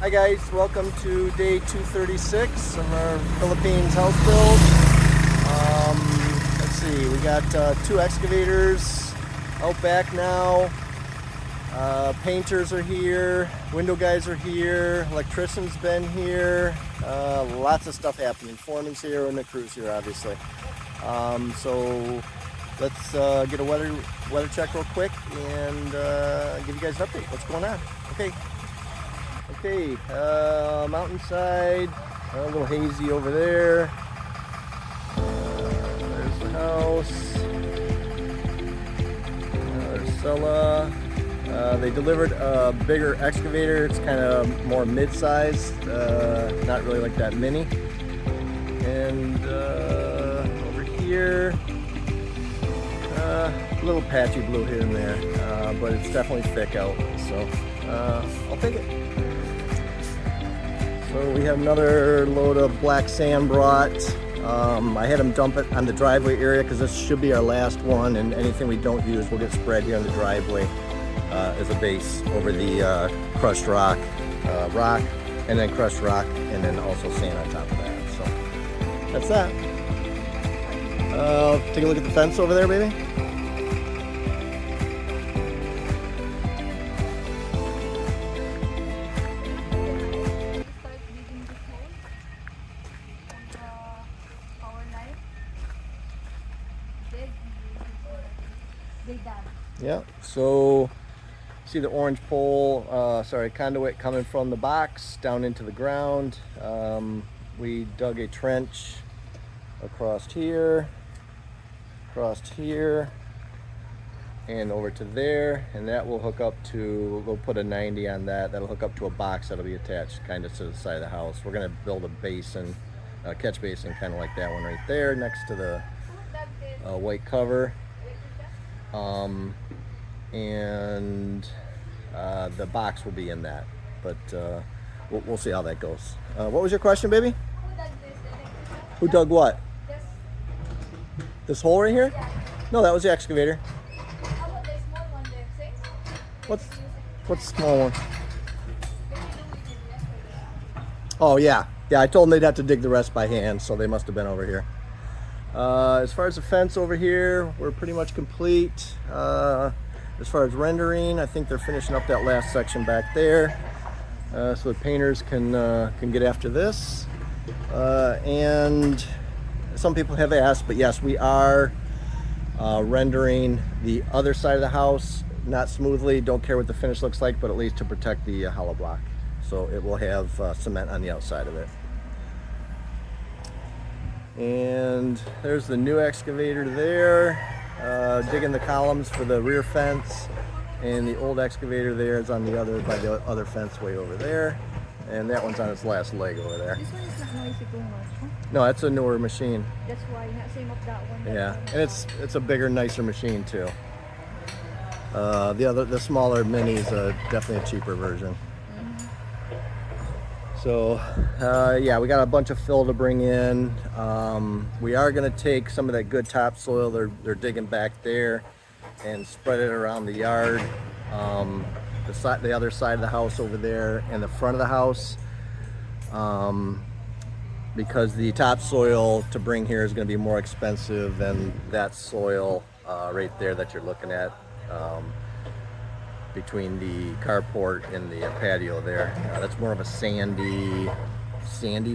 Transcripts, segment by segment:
Hi guys, welcome to day 236 of our Philippines house build. Let's see, we got two excavators out back now. Painters are here, window guys are here, electrician's been here. Lots of stuff happening. Foreman's here and the crew's here, obviously. So let's get a weather check real quick and give you guys an update. What's going on? Okay, mountainside, a little hazy over there. There's the house. There's Sella. They delivered a bigger excavator. It's kind of more mid-sized, not really like that mini. And over here, a little patchy blue here and there, but it's definitely thick out, so I'll take it. So we have another load of black sand brought. I had them dump it on the driveway area because this should be our last one, and anything we don't use will get spread here on the driveway as a base over the crushed rock, and then crushed rock, and then also sand on top of that. So that's that. Take a look at the fence over there, baby. Yeah, so see the orange pole, conduit coming from the box down into the ground. We dug a trench across here, and over to there, and that will hook up to, we'll put a 90 on that. That'll hook up to a box that'll be attached kind of to the side of the house. We're going to build a basin, a catch basin, kind of like that one right there next to the white cover. And the box will be in that, but we'll see how that goes. What was your question, baby? Who dug what? This hole right here? No, that was the excavator. What's the small one? Oh yeah, I told them they'd have to dig the rest by hand, so they must have been over here. As far as the fence over here, we're pretty much complete. As far as rendering, I think they're finishing up that last section back there, so the painters can get after this. And some people have asked, but yes, we are rendering the other side of the house, not smoothly. Don't care what the finish looks like, but at least to protect the hollow block. So it will have cement on the outside of it. And there's the new excavator there, digging the columns for the rear fence, and the old excavator there is on the other, by the other fence way over there, and that one's on its last leg over there. This one is not noisy too much, huh? No, that's a newer machine. That's why, not same of that one. Yeah, and it's a bigger, nicer machine too. The smaller mini is definitely a cheaper version. So yeah, we got a bunch of fill to bring in. We are going to take some of that good topsoil they're digging back there and spread it around the yard, the other side of the house over there, and the front of the house, because the topsoil to bring here is going to be more expensive than that soil right there that you're looking at. Between the carport and the patio there. That's more of a sandy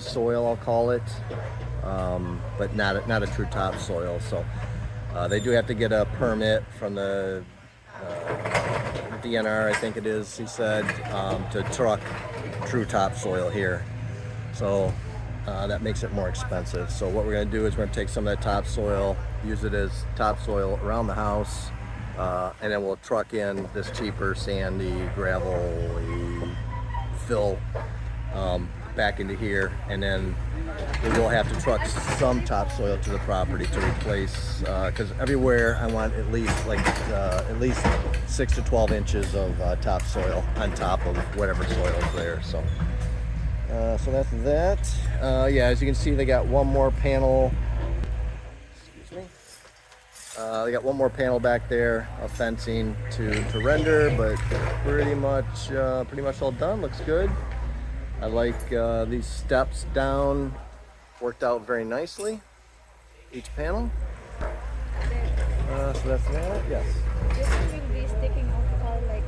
soil, I'll call it, but not a true topsoil. So they do have to get a permit from the DNR, I think it is, he said, to truck true topsoil here. So that makes it more expensive. So what we're going to do is we're going to take some of that topsoil, use it as topsoil around the house, and then we'll truck in this cheaper sandy, gravelly fill back into here, and then we will have to truck some topsoil to the property to replace, because everywhere I want at least 6 to 12 inches of topsoil on top of whatever soil is there. So that's that. Yeah, as you can see, they got one more panel. They got one more panel back there of fencing to render, but pretty much all done. Looks good. I like these steps down, worked out very nicely, each panel. So that's that, yes. This will be sticking out all like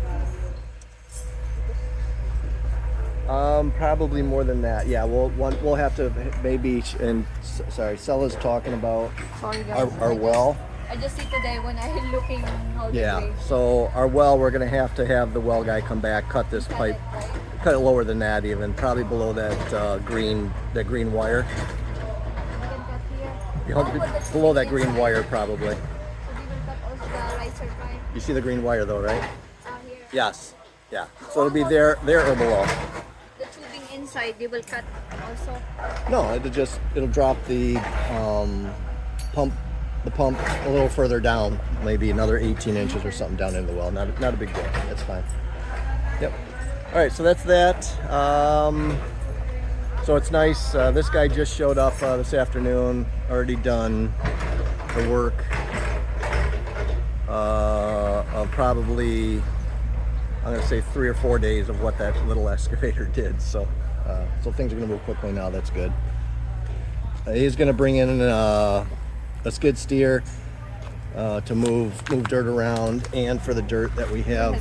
Probably more than that. Yeah, we'll have to maybe, and sorry, Stella's talking about sorry guys. our well. I just see today when I'm looking how the Yeah, way. so our well, we're gonna have to have the well guy come back, cut this pipe, cut it lower than that even, probably below that green wire. We can cut here. You know, Oh, but that's below that inside. green wire probably. So we will cut also the riser pipe You see the green wire though, right? here. Yes. Yeah. So it'll be there or below. The tubing inside they will cut also. No, it'll drop the pump a little further down, maybe another 18 inches or something down into the well. Not a big deal. That's fine. Yep. All right, so that's that. So it's nice. This guy just showed up this afternoon. Already done the work of probably, I'm going to say 3 or 4 days of what that little excavator did. So things are going to move quickly now. That's good. He's going to bring in a skid steer to move dirt around, and for the dirt that we have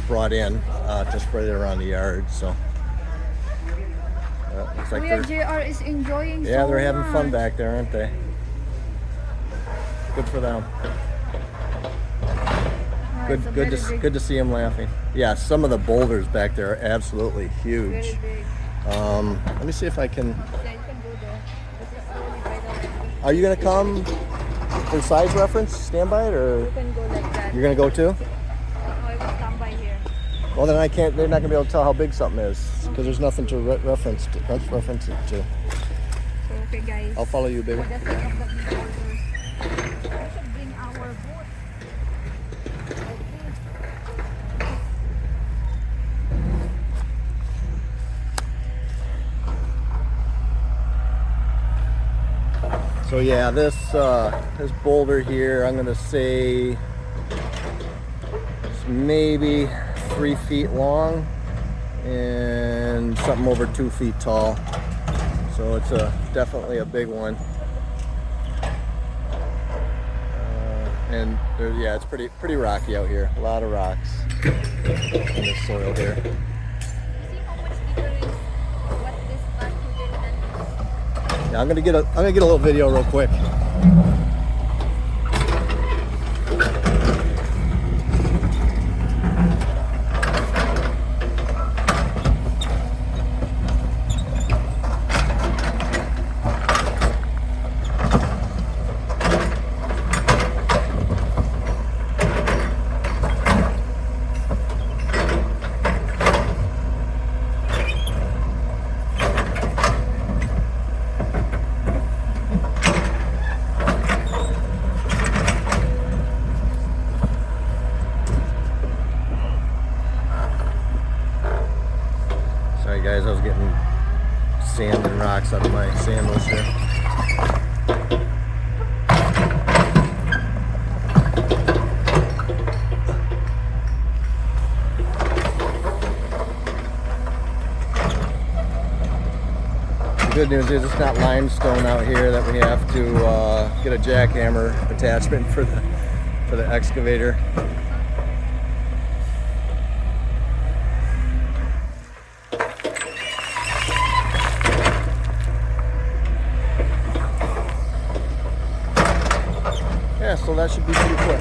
brought in to spread it around the yard. So looks like Kuya JR is enjoying yeah, so they're having fun much. back there, aren't they? Good for them. Alright, so very big. Good to see him laughing. Yeah, some of the boulders back there are absolutely huge. Very big. Let me see if I can. Yeah, you can go there. This is slowly by the way. Are you gonna come for size reference? Stand by it, or You can go like that. you're gonna go too? No, I will stand by here. Well, then I can't. They're not gonna be able to tell how big something is because there's nothing to reference it to. So, okay guys. I'll follow you, baby. For the sake of the big orders, we should bring our boat. Like this. So yeah, this boulder here, I'm gonna say it's maybe 3 feet long and something over 2 feet tall. So it's definitely a big one. And yeah, it's pretty rocky out here. A lot of rocks in this soil here. See how much bigger is what this Patio did than Yeah, I'm gonna get a little video real quick. Sorry guys, I was getting sand and rocks out of my sandals here. The good news is it's not limestone out here that we have to get a jackhammer attachment for the excavator. Yeah, so that should be pretty quick.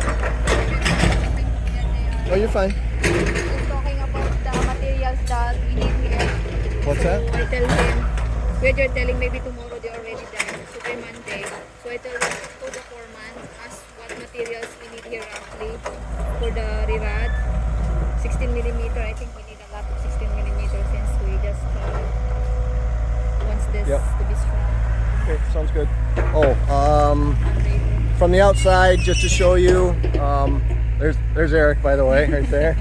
Oh, you're fine. He's talking about the materials that we need here. What's So that? I tell him, you're telling maybe tomorrow they already done. So by Monday. So I tell him to the foreman, ask what materials we need here roughly for the rirad. 16 millimeter. I think we need a lot of 16 millimeter since we just wants this Yep. to be strong. Okay, sounds good. Oh, Monday. from the outside, just to show you, there's Eric, by the way, right there.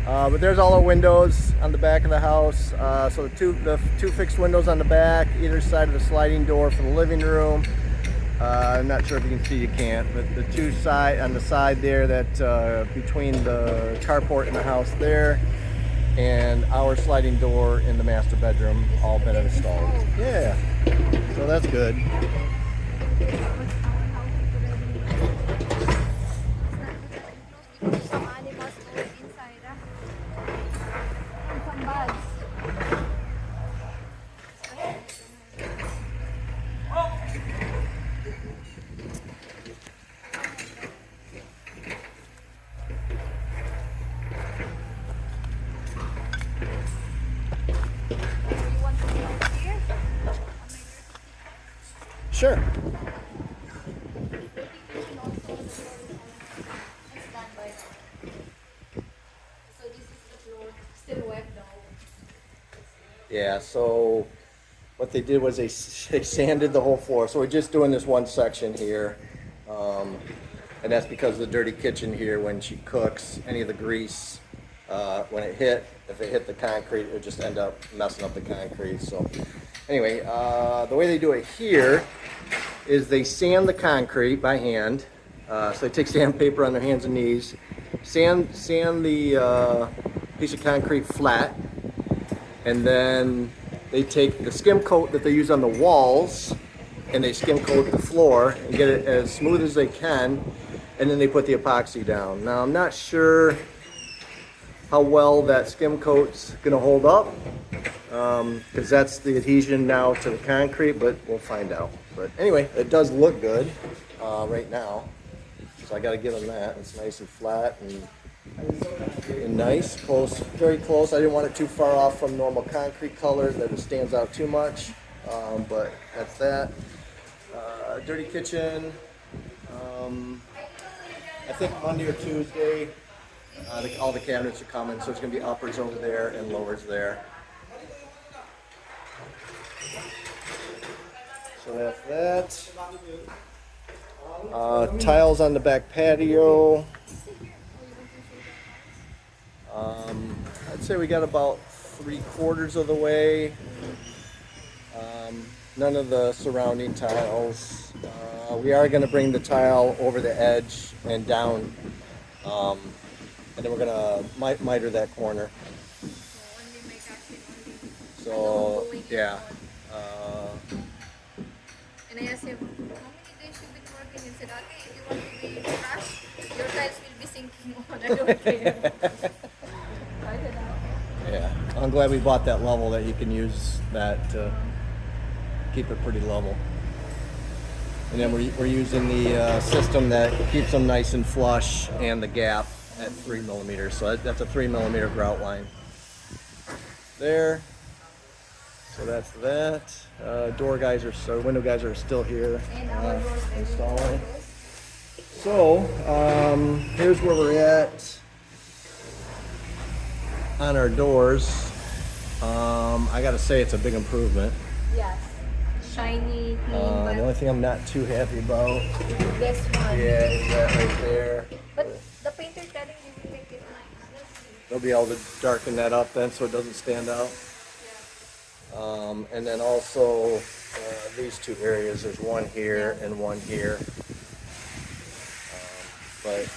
But there's all our windows on the back of the house. So the two fixed windows on the back, either side of the sliding door for the living room. I'm not sure if you can see, you can't, but the two side on the side there, that between the carport and the house there. and our sliding door in the master bedroom all been installed. Yeah, so that's good. Some animals go inside. And some bugs. You want to start here? Sure. So this is the floor, still wet though. Yeah, so what they did was they sanded the whole floor. So we're just doing this one section here. And that's because of the dirty kitchen here. When she cooks, any of the grease, when if it hit the concrete, it would just end up messing up the concrete. So anyway, the way they do it here is they sand the concrete by hand. So they take sandpaper on their hands and knees, sand the piece of concrete flat, and then they take the skim coat that they use on the walls and they skim coat the floor and get it as smooth as they can, and then they put the epoxy down. Now I'm not sure how well that skim coat's gonna hold up, because that's the adhesion now to the concrete, but we'll find out. But anyway, it does look good right now, so I gotta give them that. It's nice and flat and nice, close, very close. I didn't want it too far off from normal concrete color that it stands out too much, but that's that. Dirty kitchen, I think Monday or Tuesday, all the cabinets are coming, so it's going to be uppers over there and lowers there. So that's that. Tiles on the back patio. I'd say we got about 3/4 of the way. None of the surrounding tiles. We are going to bring the tile over the edge and down, and then we're going to miter that corner. So yeah. And I asked him, how many days you've been working? He said, okay, if you want to be crushed, your tiles will be sinking on. I don't care. I don't know. Yeah, I'm glad we bought that level, that you can use that to keep it pretty level. And then we're using the system that keeps them nice and flush, and the gap at 3 millimeters. So that's a 3 millimeter grout line. There. So that's that. Window guys are still here installing. So here's where we're at on our doors. I gotta say, it's a big improvement. Yes. Shiny, clean, The only thing I'm not too happy about, this one. yeah, is that right there. But the painter telling you will make it nice. They'll be able to darken that up then, so it doesn't stand out. And then also these two areas, there's one here and one here. But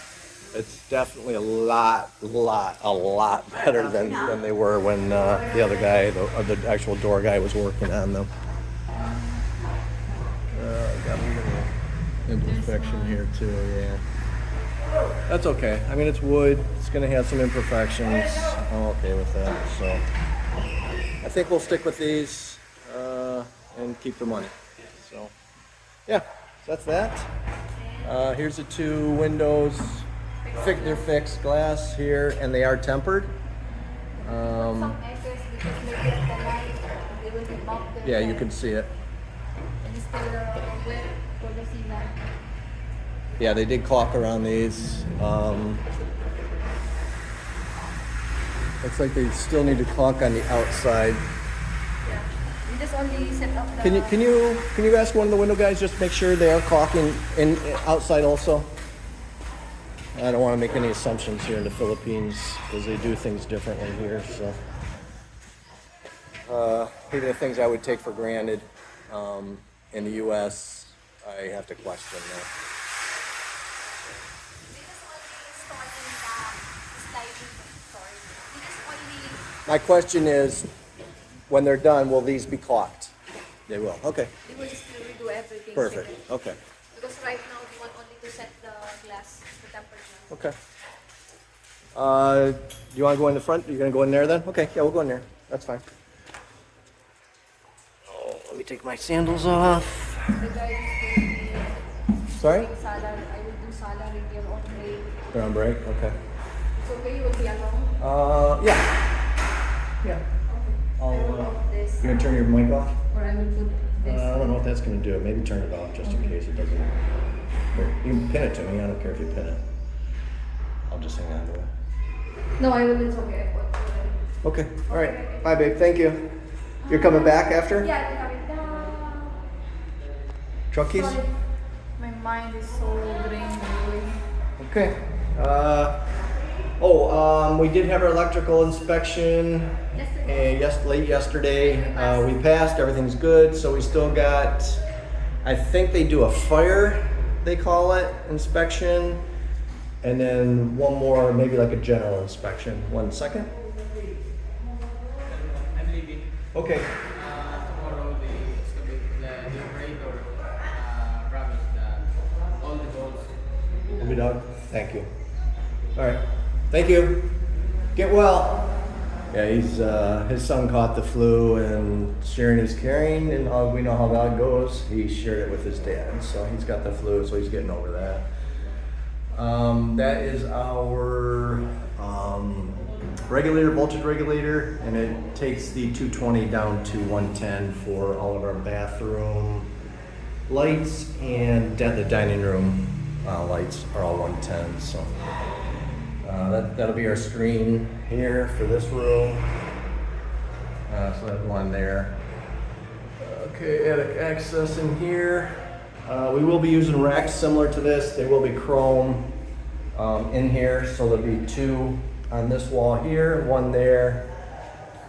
it's definitely a lot better than they were when the other guy, the actual door guy, was working on them. Got a little imperfection here too, yeah. That's okay. I mean, it's wood. It's going to have some imperfections. I'm okay with that. So I think we'll stick with these and keep the money. So yeah, so that's that. Here's the two windows. They're fixed glass here, and they are tempered. Some edges because maybe at the light they will be bumped there. Yeah, you can see it. And still wet for the ceiling. Yeah, they did caulk around these. Looks like they still need to caulk on the outside. Yeah. We just only set up the... Can you ask one of the window guys just to make sure they are caulking in outside also? I don't want to make any assumptions here in the Philippines because they do things differently here. So these are the things I would take for granted. In the U.S., I have to question that. My question is, when they're done, will these be caulked? They will. Okay. We will just redo everything. Perfect. Second. Okay. Because right now we want only to set the glass, the temperature. Okay. Do you want to go in the front? You're gonna go in there then? Okay. Yeah, we'll go in there. That's fine. Oh, let me take my sandals off. The guy is going to Sorry? be salad. I will do salad in your own break. They're on break. Okay. It's okay, you will be alone. Yeah. Yeah. Okay. I will off this. You gonna turn your mic off? Or I will put this. I don't know what that's gonna do. Maybe turn it off just in case it doesn't. Here, you can pin it to me. I don't care if you pin it. I'll just hang on to it. No, I will. It's okay. I put it already. Okay. All right. Bye, babe. Thank you. You're coming back after? Yeah, I'm coming down. Truck keys? Sorry. My mind is so drained. Okay. We did have our electrical inspection late yesterday. We passed. Everything's good. So we still got, I think they do a fire, they call it, inspection. And then one more, maybe like a general inspection. 1 second. I'm leaving. Okay. Tomorrow the operator promised that all the bolts. We'll be done. Thank you. All right. Thank you. Get well. Yeah, he's his son caught the flu and sharing is caring, and we know how that goes. He shared it with his dad, so he's got the flu, so he's getting over that. That is our regulator, voltage regulator, and it takes the 220 down to 110 for all of our bathroom lights, and the dining room lights are all 110. So that'll be our screen here for this room. So that one there. Okay, attic access in here. We will be using racks similar to this. They will be chrome in here, so there'll be 2 on this wall here, 1 there,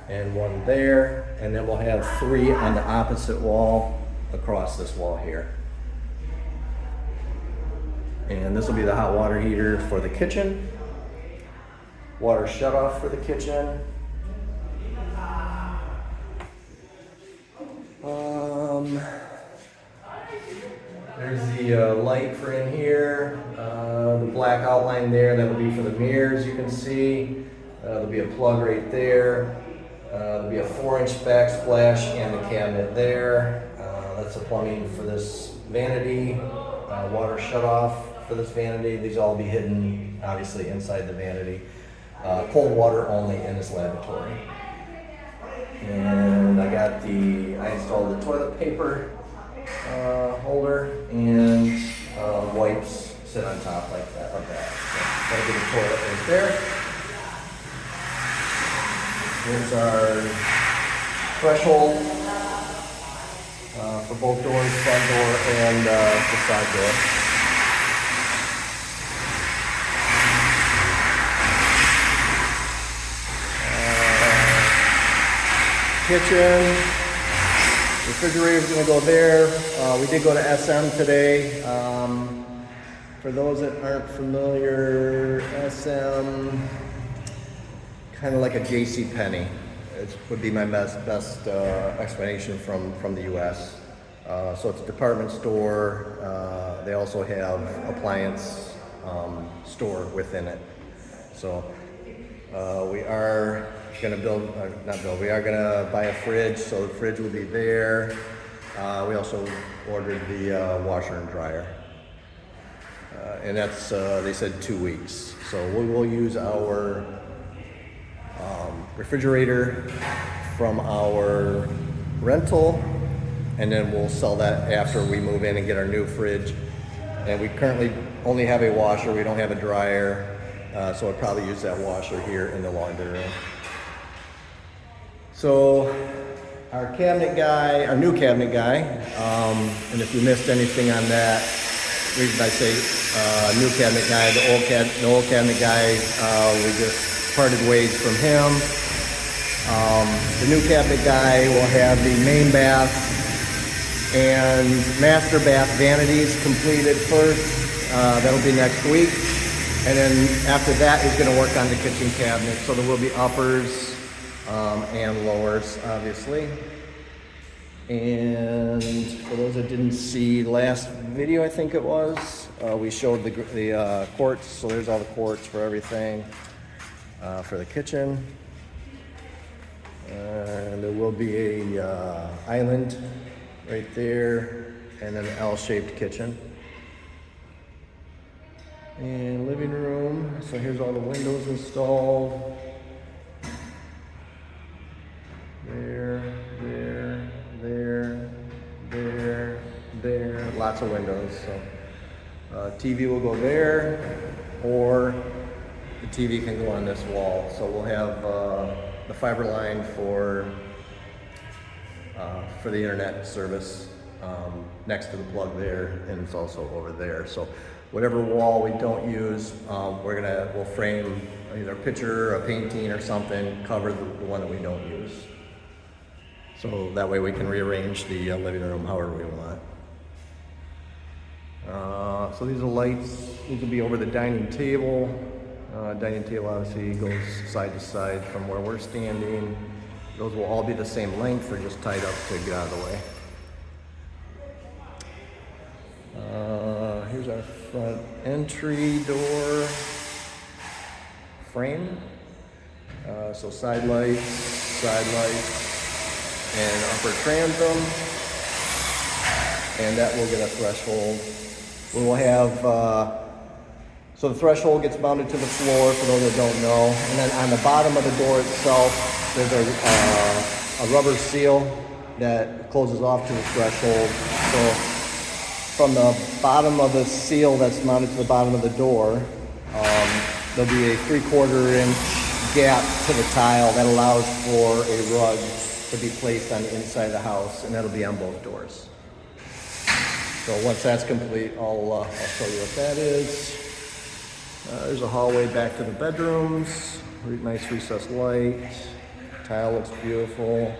and 1 there, and then we'll have 3 on the opposite wall across this wall here. And this will be the hot water heater for the kitchen. Water shutoff for the kitchen. There's the light for in here, the black outline there, that'll be for the mirrors you can see. There'll be a plug right there. There'll be a 4-inch backsplash and the cabinet there. That's the plumbing for this vanity. Water shutoff for this vanity. These all be hidden, obviously, inside the vanity. Cold water only in this lavatory. And I installed the toilet paper holder, and wipes sit on top like that of that. So that'll be the toilet right there. Here's our threshold for both doors, front door and the side door. Kitchen. Refrigerator's gonna go there. We did go to SM today. For those that aren't familiar, SM, kind of like a JC Penney. It would be my best explanation from the U.S. So it's a department store. They also have appliance store within it. So we are we are gonna buy a fridge, so the fridge will be there. We also ordered the washer and dryer. And that's, they said 2 weeks. So we will use our refrigerator from our rental, and then we'll sell that after we move in and get our new fridge. And we currently only have a washer, we don't have a dryer, so I'll probably use that washer here in the laundry room. So our new cabinet guy, and if you missed anything on that, reason I say new cabinet guy, the old cabinet guy, we just parted ways from him. The new cabinet guy will have the main bath and master bath vanities completed first. That'll be next week. And then after that, he's going to work on the kitchen cabinet. So there will be uppers and lowers, obviously. And for those that didn't see last video, I think it was, we showed the quartz. So there's all the quartz for everything for the kitchen. And there will be a island right there, and then an L-shaped kitchen. And living room. So here's all the windows installed. There, lots of windows. So TV will go there, or the TV can go on this wall. So we'll have the fiber line for the internet service next to the plug there, and it's also over there. So whatever wall we don't use, we'll frame either a picture, a painting, or something, cover the one that we don't use. So that way we can rearrange the living room however we want. So these are lights. These will be over the dining table. Dining table obviously goes side to side from where we're standing. Those will all be the same length. They're just tied up to get out of the way. Here's our front entry door frame. So side lights, and upper transom. And that will get a threshold. We will have, so the threshold gets mounted to the floor for those that don't know. And then on the bottom of the door itself, there's a rubber seal that closes off to the threshold. So from the bottom of the seal that's mounted to the bottom of the door, there'll be a 3/4 inch gap to the tile that allows for a rug to be placed on the inside of the house, and that'll be on both doors. So once that's complete, I'll show you what that is. There's a hallway back to the bedrooms. Nice recessed light. Tile looks beautiful.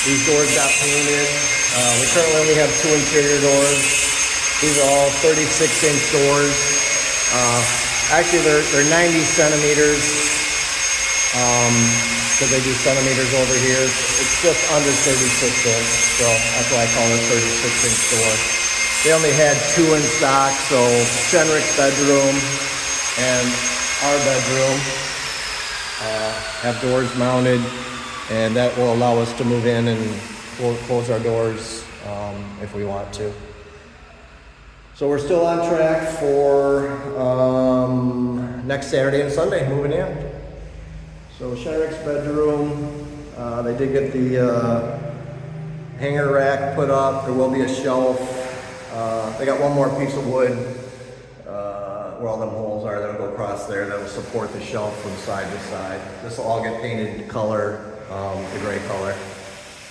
These doors got painted. We currently only have 2 interior doors. These are all 36-inch doors. Actually, they're 90 centimeters. Because they do centimeters over here. It's just under 36 inch, so that's why I call it a 36-inch door. They only had 2 in stock, so Shenrick's bedroom and our bedroom have doors mounted, and that will allow us to move in and close our doors if we want to. So we're still on track for next Saturday and Sunday, moving in. So Shenrick's bedroom, they did get the hanger rack put up. There will be a shelf. They got one more piece of wood where all them holes are that'll go across there that will support the shelf from side to side. This will all get painted color, the gray color,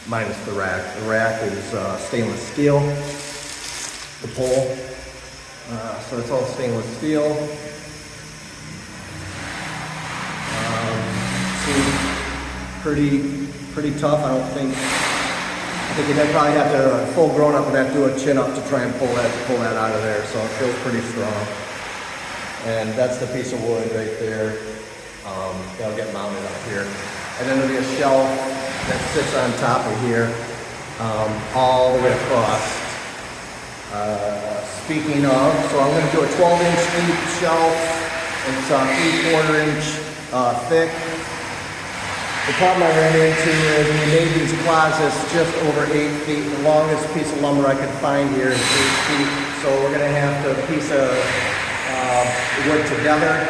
minus the rack. The rack is stainless steel, the pole. So it's all stainless steel. Pretty tough. I think you'd probably have to, full grown up, would have to do a chin up to try and pull that out of there. So it feels pretty strong. And that's the piece of wood right there. That'll get mounted up here. And then there'll be a shelf that sits on top of here, all the way across. Speaking of, so I'm going to do a 12-inch deep shelf. It's 3/4 inch thick. The problem I ran into is when we made these closets just over 8 feet. The longest piece of lumber I could find here is 8 feet. So we're going to have to piece of wood together,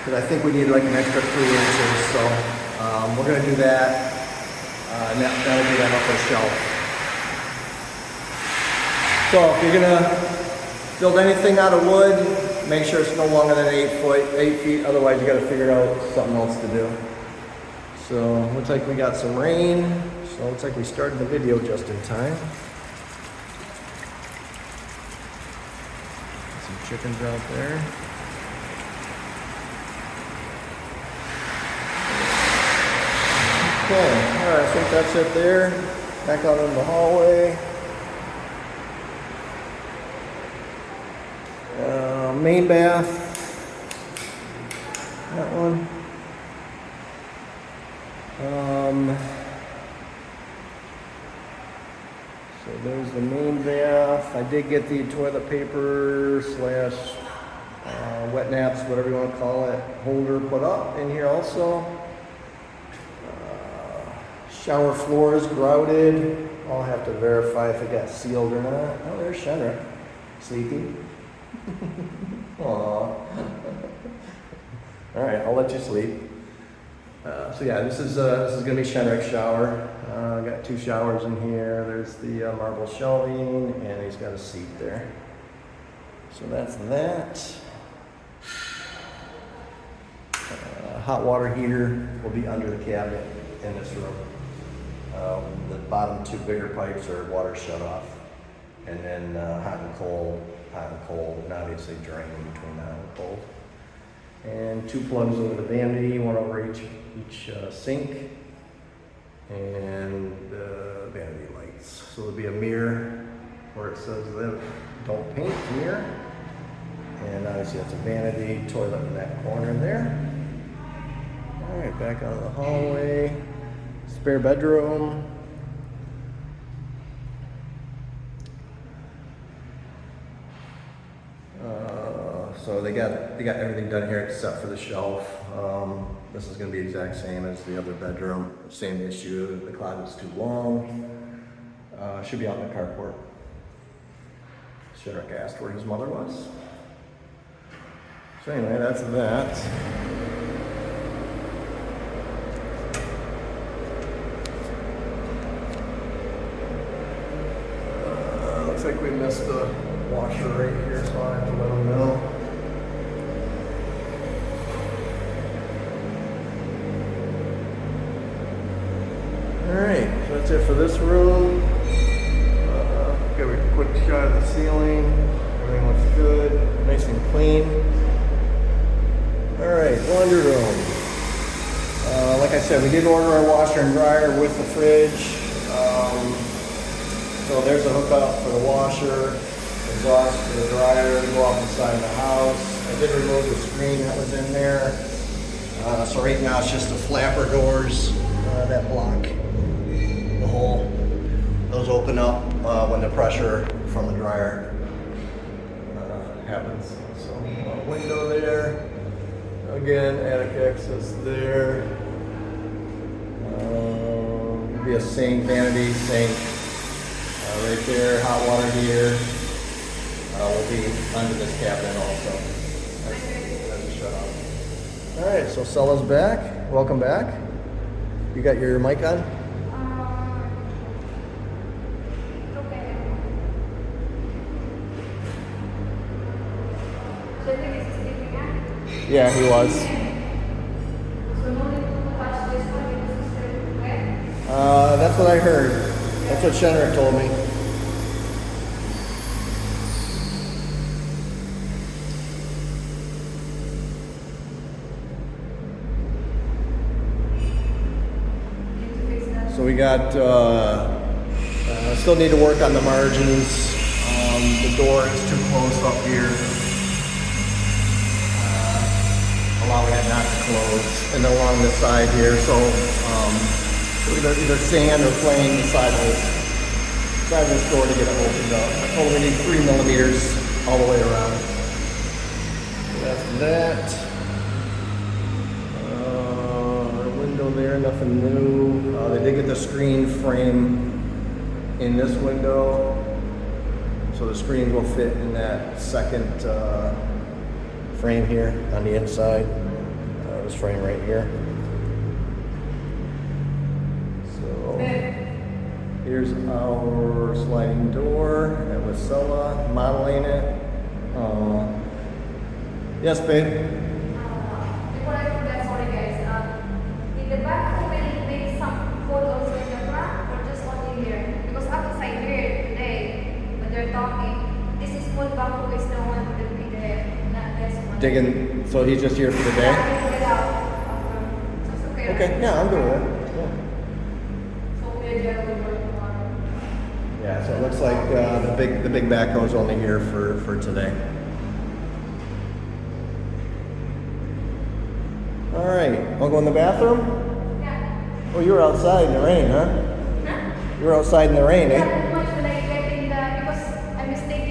because I think we need like an extra 3 inches. So we're going to do that, and that'll be that upper shelf. So if you're going to build anything out of wood, make sure it's no longer than 8 feet. Otherwise, you got to figure out something else to do. So looks like we got some rain. So it looks like we started the video just in time. Some chickens out there. Okay, all right, I think that's it there. Back out in the hallway. Main bath. did get the toilet paper slash wet naps, whatever you want to call it, holder put up in here also. Shower floor is grouted. I'll have to verify if it got sealed or not. Oh, there's Shenra, sleeping. Aww. All right, I'll let you sleep. So yeah, this is gonna be Shenrik's shower. Got 2 showers in here. There's the marble shelving, and he's got a seat there. So that's that. Hot water heater will be under the cabinet in this room. The bottom 2 bigger pipes are water shut off, and then hot and cold, and obviously drain in between hot and cold. And 2 plugs over the vanity, 1 over each sink, and the vanity lights. So there'll be a mirror where it says live, don't paint mirror. And obviously that's a vanity, toilet in that corner there. All right, back out of the hallway. Spare bedroom. So they got everything done here except for the shelf. This is going to be the exact same as the other bedroom. Same issue. The closet's too long. Should be out in the carport. Shenrik asked where his mother was. So anyway, that's that. Looks like we missed a washer right here, so I have to let them know. Alright, so that's it for this room. Give a quick shot of the ceiling. Everything looks good, nice and clean. Alright, laundry room. Like I said, we did order our washer and dryer with the fridge. So there's a hookup for the washer, exhaust for the dryer to go off the side of the house. I did remove the screen that was in there. So right now it's just the flapper doors that block the hole. Those open up when the pressure from the dryer happens. So window there. Again, attic access there. Be a sink, vanity sink. Right there, hot water heater will be under this cabinet also. That's shut off. All right, so Stella's back. Welcome back. You got your mic on? Okay. So I think it's sleeping now? Yeah, he was. So no need to touch this one because it's still wet? That's what I heard. That's what Shenrik told me. So we got, still need to work on the margins. The door is too close up here. Allowing it not to close. And along the side here, so either sand or plane the side of this door to get it opened up. I told we need 3 millimeters all the way around. So that's that. Window there, nothing new. They did get the screen frame in this window. So the screens will fit in that second frame here on the inside. This frame right here. So here's our sliding door that was Sella modeling it. Yes, babe. Before I forget, sorry guys. In the back, will it make some hole also in the front or just only here? Because outside here today, when they're talking, this is full back is the one that will be there, not this one. Digging, so he's just here for the day? Yeah, I will get out after. So it's okay. Okay, right? yeah, I'm good with that. So we're there will work tomorrow. Yeah, so it looks like the big backhoe's only here for today. All right, wanna go in the bathroom? Yeah. Oh, you were outside in the rain, huh? Huh? You were outside in the rain, Yeah, eh? pretty much when I get in the, because I mistake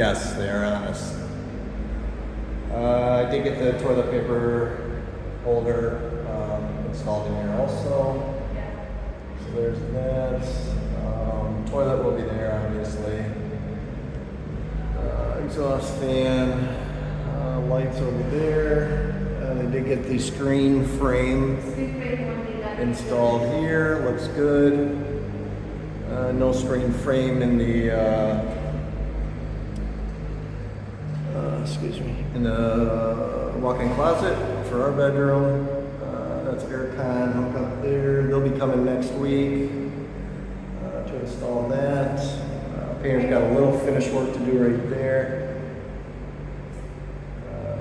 Yes, they are honest. I did get the toilet paper holder installed in here also. So there's that. Toilet will be there, obviously. Exhaust fan, lights over there. They did get the screen frame installed here. Looks good. No screen frame in the in the walk-in closet for our bedroom. That's aircon hook up there. They'll be coming next week to install that. Painter's got a little finish work to do right there.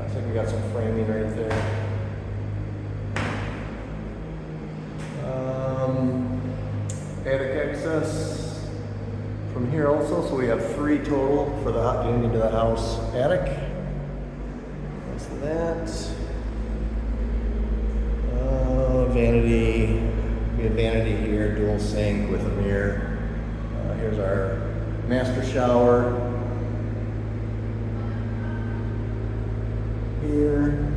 I think we got some framing right there. Attic access from here also, so we have 3 total for the getting into the house attic. That's that. Vanity. We have vanity here, dual sink with a mirror. Here's our master shower. Here.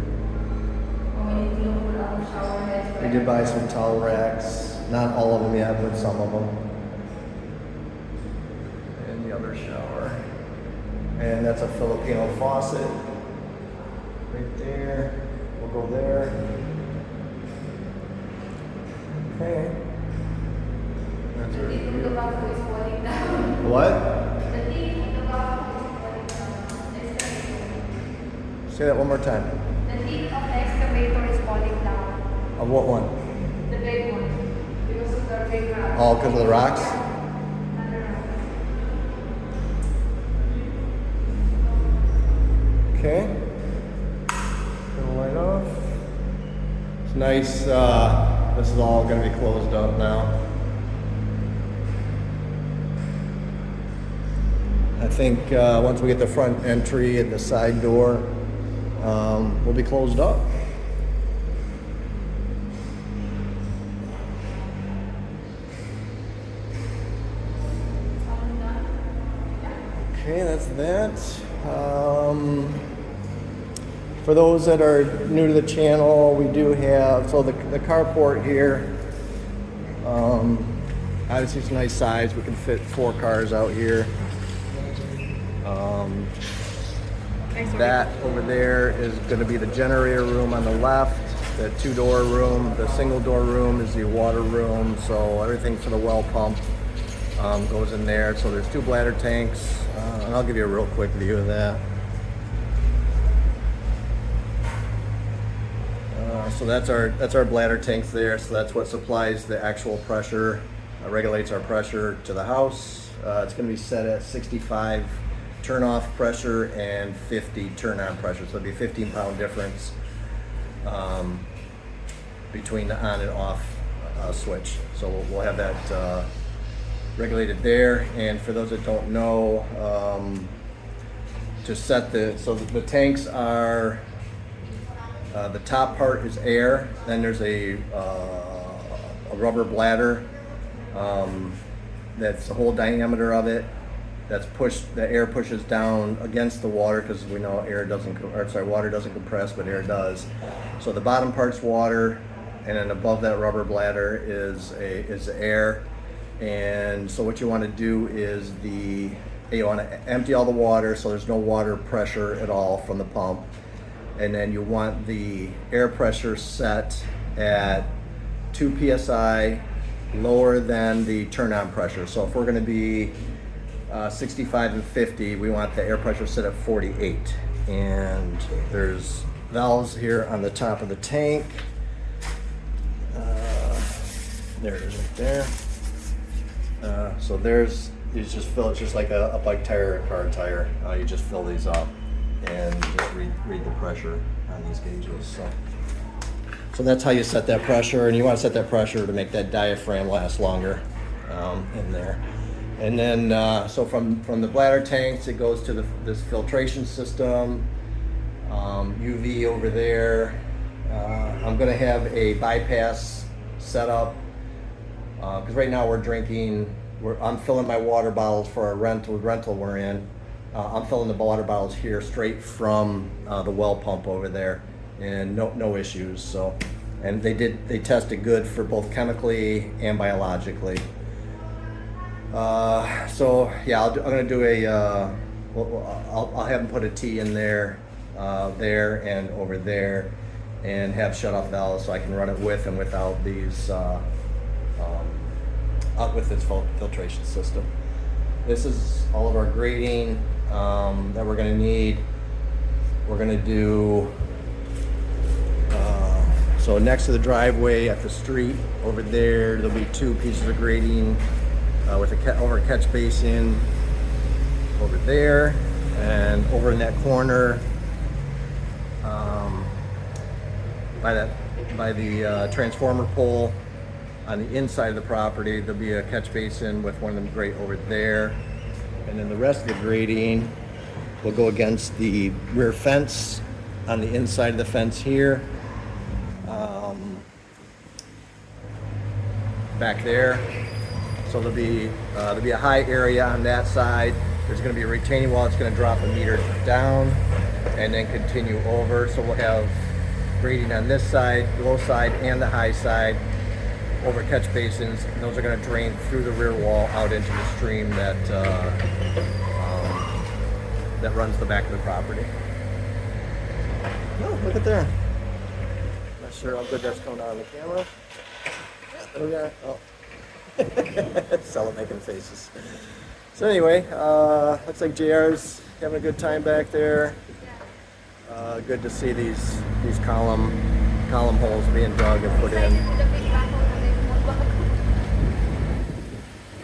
We did buy some towel racks. Not all of them yet, but some of them. And the other shower. And that's a Filipino faucet. Right there. We'll go there. Okay. That's our view. What? Say that one more time. The lid of the excavator is falling down. Of what one? The big one. Because of the big rocks. Oh, because of the rocks? Okay. Turn the light off. It's nice. This is all going to be closed up now. I think once we get the front entry and the side door, we'll be closed up. Okay, that's that. For those that are new to the channel, we do have, so the carport here, obviously it's a nice size. We can fit 4 cars out here. That over there is going to be the generator room on the left. The 2-door room, the single-door room is the water room. So everything for the well pump goes in there. So there's 2 bladder tanks, and I'll give you a real quick view of that. So that's our bladder tanks there. So that's what supplies the actual pressure, regulates our pressure to the house. It's going to be set at 65 turn off pressure and 50 turn on pressure. So it'll be a 15-pound difference between the on and off switch. So we'll have that regulated there. And for those that don't know, to set so the tanks are, the top part is air, then there's a rubber bladder that's the whole diameter of it. That's the air pushes down against the water, because we know water doesn't compress, but air does. So the bottom part's water, and then above that rubber bladder is air. And so what you want to do is you want to empty all the water, so there's no water pressure at all from the pump. And then you want the air pressure set at 2 psi lower than the turn on pressure. So if we're going to be 65 and 50, we want the air pressure set at 48. And there's valves here on the top of the tank. There it is right there. So these just fill, it's just like a bike tire or a car tire. You just fill these up and just read the pressure on these gauges. So that's how you set that pressure, and you want to set that pressure to make that diaphragm last longer in there. And then, so from the bladder tanks, it goes to this filtration system, UV over there. I'm going to have a bypass set up, because right now we're drinking, I'm filling my water bottles for our rental we're in. I'm filling the water bottles here straight from the well pump over there, and no issues. So, and they tested good for both chemically and biologically. So yeah, I'm gonna do I'll have them put a T in there, there and over there, and have shut off valves so I can run it with and without these, with this filtration system. This is all of our grading that we're gonna need. We're gonna do, so next to the driveway at the street over there, there'll be 2 pieces of grading with over a catch basin over there, and over in that corner by the transformer pole on the inside of the property, there'll be a catch basin with one of them grate over there, and then the rest of the grading will go against the rear fence on the inside of the fence here, back there. So there'll be a high area on that side. There's going to be a retaining wall. It's going to drop a meter down and then continue over. So we'll have grading on this side, low side, and the high side over catch basins. And those are going to drain through the rear wall out into the stream that runs the back of the property. Oh, look at there. Not sure how good that's coming out on the camera. There we are. Oh. Sella making faces. So anyway, looks like JR's having a good time back there. Good to see these column holes being dug and put in. You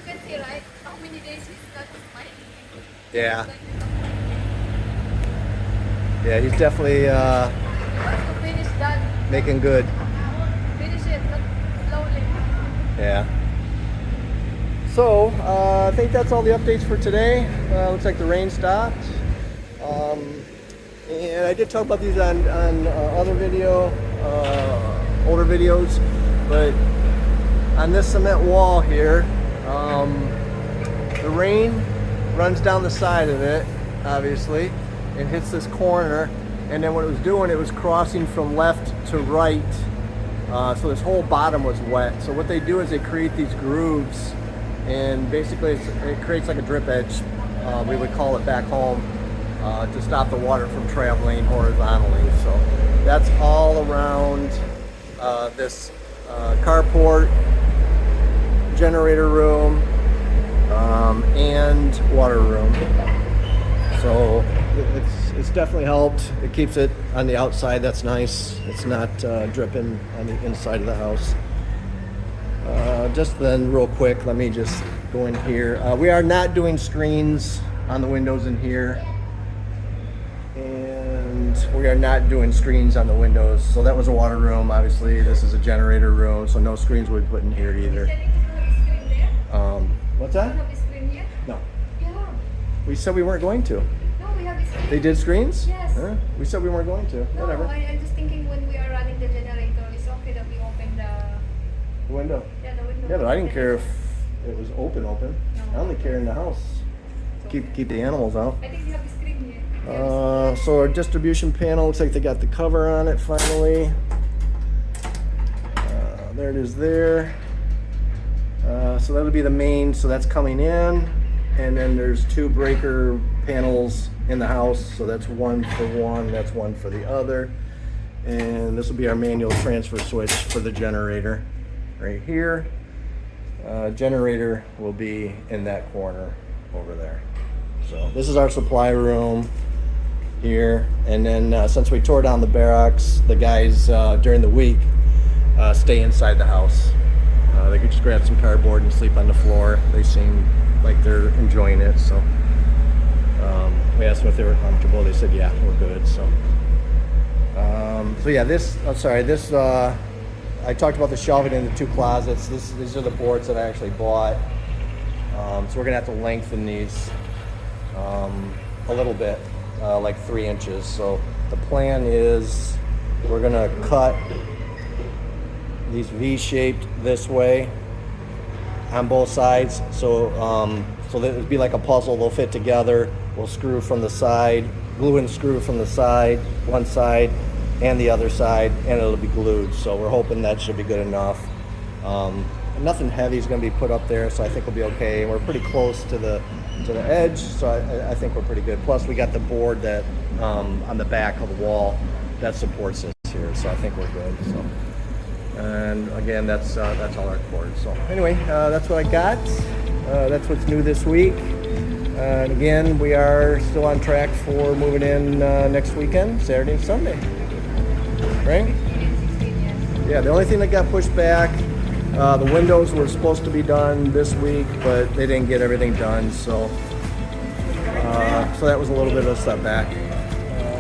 can see, right, how many days he's not smiling. Yeah. Yeah, he's definitely To finish that, making good. finish it, not slowly. Yeah. So, I think that's all the updates for today. Looks like the rain stopped. And I did talk about these on other older videos, but on this cement wall here, the rain runs down the side of it, obviously, and hits this corner, and then what it was doing, it was crossing from left to right, so this whole bottom was wet. So what they do is they create these grooves, and basically it creates like a drip edge, we would call it back home, to stop the water from traveling horizontally. So that's all around this carport, generator room, and water room. So it's definitely helped. It keeps it on the outside. That's nice. It's not dripping on the inside of the house. Just then, real quick, let me just go in here. We are not doing screens on the windows in here, and we are not doing screens on the windows. So that was a water room. Obviously, this is a generator room, so no screens will be put in here either. What's that? We have a screen here? No. Yeah. We said we weren't going to. No, we have a screen. They did screens? Yes. Huh? We said we weren't going to. No, Whatever. I'm just thinking when we are running the generator, it's okay that we open The window. the window. Yeah, but I didn't care if it was open. I only care in the house. Keep the animals out. I think we have a screen here. So our distribution panel, looks like they got the cover on it finally. There it is there. So that'll be the main, so that's coming in. And then there's 2 breaker panels in the house. So that's one for one, that's one for the other. And this will be our manual transfer switch for the generator right here. Generator will be in that corner over there. So this is our supply room here. And then since we tore down the barracks, the guys during the week stay inside the house. They could just grab some cardboard and sleep on the floor. They seem like they're enjoying it. So we asked them if they were comfortable. They said, yeah, we're good. So yeah, I talked about the shelving in the 2 closets. These are the boards that I actually bought. So we're gonna have to lengthen these a little bit, like 3 inches. So the plan is we're gonna cut these V-shaped this way on both sides. So that it'd be like a puzzle. They'll fit together. we'll screw from the side, glue and screw from the side, one side and the other side, and it'll be glued. So we're hoping that should be good enough. Nothing heavy is going to be put up there, so I think we'll be okay. And we're pretty close to the edge, so I think we're pretty good. Plus we got the board that on the back of the wall that supports this here, so I think we're good. So, and again, that's all our cords. So anyway, that's what I got. That's what's new this week. And again, we are still on track for moving in next weekend, Saturday and Sunday. Right? Yeah, the only thing that got pushed back, the windows were supposed to be done this week, but they didn't get everything done, so that was a little bit of a setback.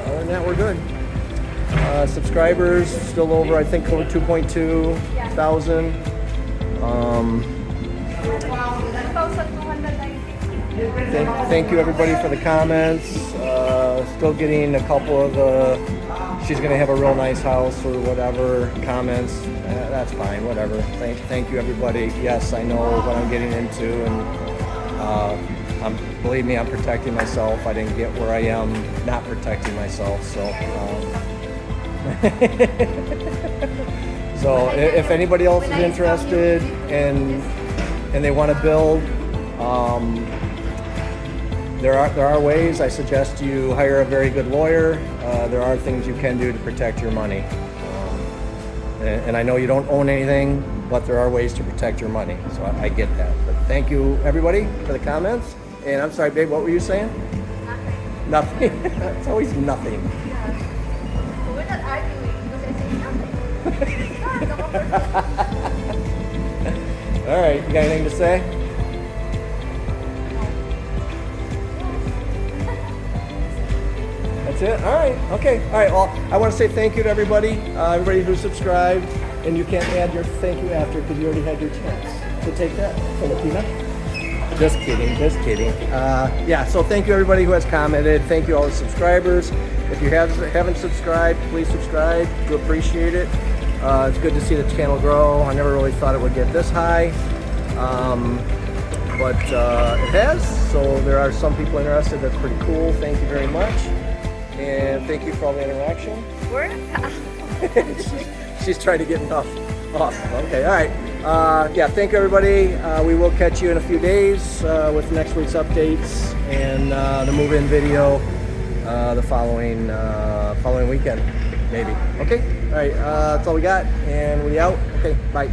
Other than that, we're good. Subscribers still over, I think, over 2.2 thousand. Thank you everybody for the comments. Still getting a couple of the she's gonna have a real nice house or whatever comments. That's fine, whatever. Thank you everybody. Yes, I know what I'm getting into, and believe me, I'm protecting myself. I didn't get where I am not protecting myself. So so if anybody else is interested and they want to build, there are ways. I suggest you hire a very good lawyer. There are things you can do to protect your money. And I know you don't own anything, but there are ways to protect your money. So I get that. But thank you everybody for the comments. And I'm sorry, babe, what were you saying? Nothing. It's always nothing. Yeah. So we're not arguing because I say nothing. All right, you got anything to say? That's it? All right, okay. All right, well, I want to say thank you to everybody who subscribed. And you can't add your thank you after because you already had your chance to take that, Filipina. Just kidding, just kidding. Yeah, so thank you everybody who has commented. Thank you all the subscribers. If you haven't subscribed, please subscribe. We appreciate it. It's good to see the channel grow. I never really thought it would get this high, but it has. So there are some people interested. That's pretty cool. Thank you very much. And thank you for all the interaction. She's trying to get enough off. Okay, all right. Yeah, thank you everybody. We will catch you in a few days with next week's updates and the move-in video the following weekend, maybe. Okay, all right. That's all we got, and we out. Okay, bye.